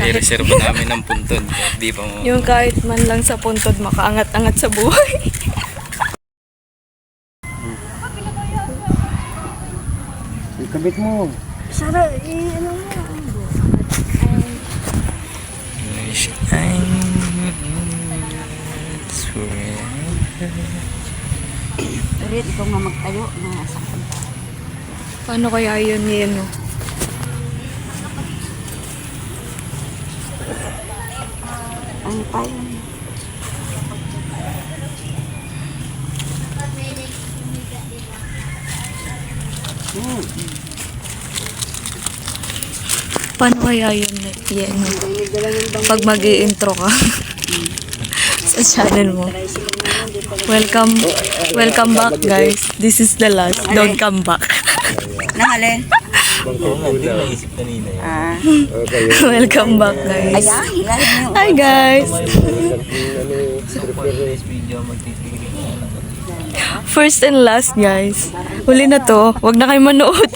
I-reserve namin ng puntod. Di pa mo. Yung kahit man lang sa puntod, makaangat-angat sa buhay. Ikabit mo. Sara, ano mo? Rit, ikaw nga magtayo na saktan pa. Paano kaya yun yun? Ano pa yun? Paano kaya yun? Yan. Pag mag-i-intro ka sa channel mo. Welcome back guys. This is the last. Don't come back. Nangalin? Oo nga, di naisip kanina yun. Ah. Welcome back guys. Ayan, hilahin mo. Hi guys. Today's video, magtitigil. First and last guys. Huli na to. Wag na kayo manood.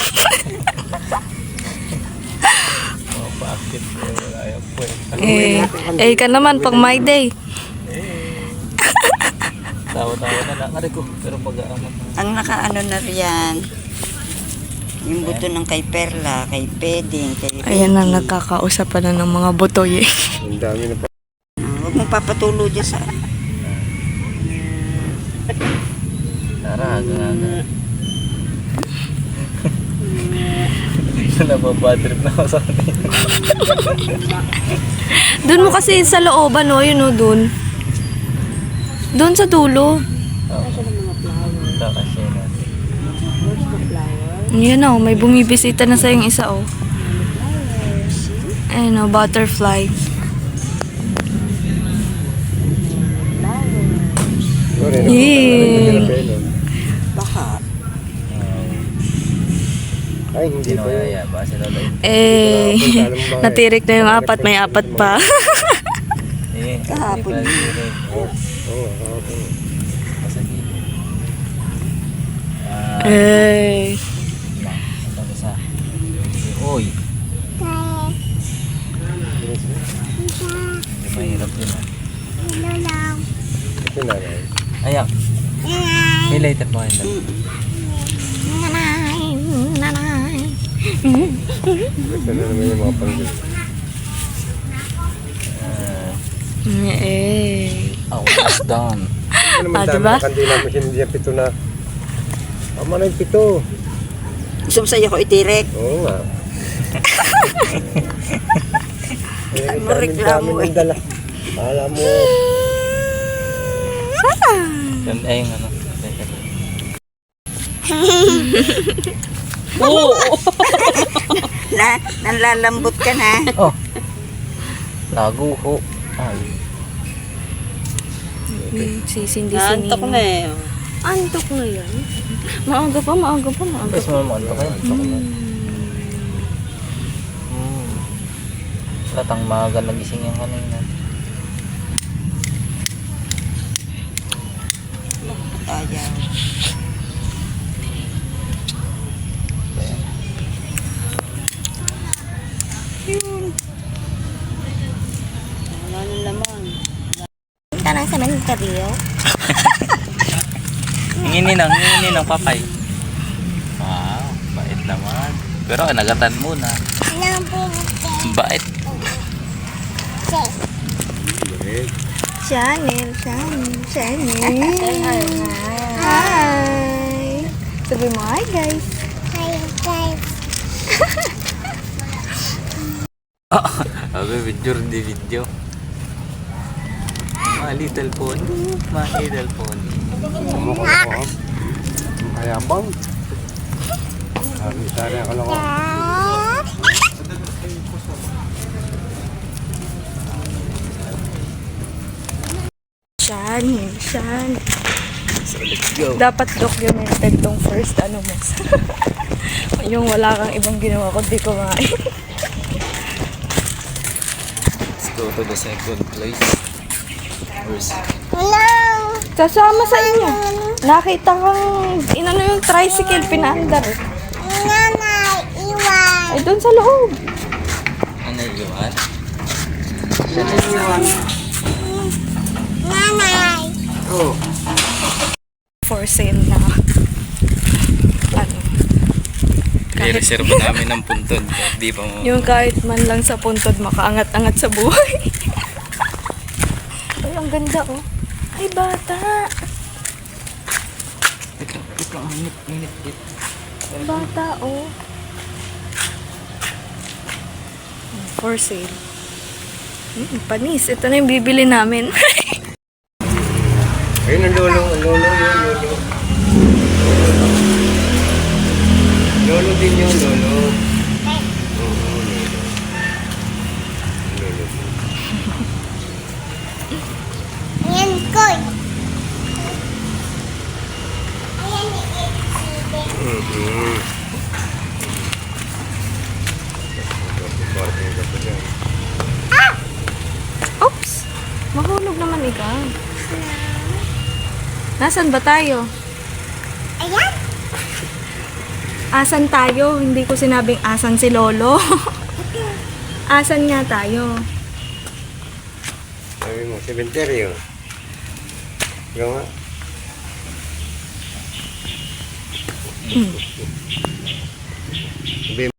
Bakit ko wala yung puwet? ka naman pang my day. Tawa-tawa na lang. Aray ko, pero pag-aamat na. Ang nakaano na riyan, yung buto ng kay Perla, kay Peding, kay Ayan na, Becky. nagkakausapan na ng mga botoy eh. Ang dami na pa. Huwag mong papatulo dyan sa... Tara, aga-aga. Nababadrip na ako sa kanina. Doon mo kasi sa looban, no? Yun, no? Doon. Doon sa dulo. Kakasya natin. Yan, oh. May bumibisita na sa yung isa, oh. Ayun, oh. Butterfly. Yay! Baka. Ay, hindi Sino pa kaya yun. yan? Baka sila lang. Natirik na yung apat. May apat pa. Eh, Kahapon. hindi pa direct. Oo, kahapon. Sa gilid. Ay. Ito isa. Uy. Hindi mahirap yun ah. Ito na rin. Ayak. May later pa kayo. Ito na naman yung mga panggil. Eh. Oh, that's done. Ano naman dami Diba? na kandila mo hindi yan pito na. Tama na yung pito. Gusto mo sa'yo ko itirik. Oo nga. Saan mo reklamo eh? Dala. Alam mo. Yan ay yung ano. Nanlalambot ka na. Oh. Lago ho. Ay. Sisindi-sindi. Antok na eh. Antok na yan. Maaga pa. Tapos mo naman ito kayo. Latang maaga nagising yung kanina. Ayaw. Tanang sa menteryo. Hinginin ng papay. Wow, bait naman. Pero nagatan muna. Bait. Chanel. Hi. Sabi mo, hi guys. Sabi, video. My little pony. Ano ko ako? Mayabang. Sabi ako lang ako. Chanel. So, let's go. Dapat documented tong first ano mo. Yung wala kang ibang ginawa kundi kumain. Let's go to the second place. Where's Kasama sa inyo. Nakita kang inano yung tricycle pinaandar. Ay, doon sa loob. ano yun? Oh. For sale na. Ano? I-reserve namin ng puntod. Di pa mo. Yung kahit man lang sa puntod, makaangat-angat sa buhay. Ay, ang ganda oh. Ay, bata. Ito, minit. Ang bata oh. For sale. Panis. Ito na yung bibili namin. Ayun ang lolo, lolo. Lolo din yun, lolo. Oo, lolo. Lolo din. Ayan, koy. Mm-hmm. Oops! Mahulog naman ikaw. Nasaan ba tayo? Ayan. Asan tayo? Hindi ko sinabing asan si Lolo. Asan nga tayo? Sabi mo, cemetery yun. Ikaw nga.